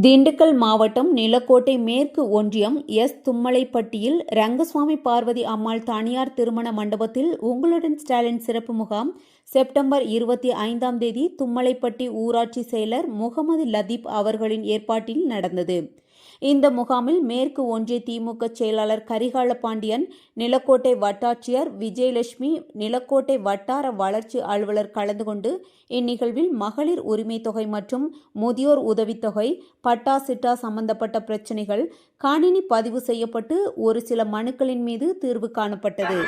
திண்டுக்கல் மாவட்டம் நிலக்கோட்டை மேற்கு ஒன்றியம் எஸ். தும்மலைப்பட்டியில் ரங்கசுவாமி பார்வதி அம்மாள் தனியார் திருமண மண்டபத்தில் உங்களுடன் ஸ்டாலின் சிறப்பு முகாம் செப்டம்பர் 25ஆம் தேதி தும்மலைப்பட்டி ஊராட்சி செயலர் முகமது லதீப் அவர்களின் ஏற்பாட்டில் நடந்தது. இந்த முகாமில் மேற்கு ஒன்றிய திமுக செயலாளர் கரிகால பாண்டியன், நிலக்கோட்டை வட்டாட்சியர் விஜயலட்சுமி, நிலக்கோட்டை வட்டார வளர்ச்சி அலுவலர் கலந்து கொண்டு இந்நிகழ்வில் மகளிர் உரிமை தொகை மற்றும் முதியோர் உதவித்தொகை, பட்டா சிட்டா சம்பந்தப்பட்ட பிரச்சினைகள் கணினி பதிவு செய்யப்பட்டு ஒரு சில மனுக்களின் மீது தீர்வு காணப்பட்டது.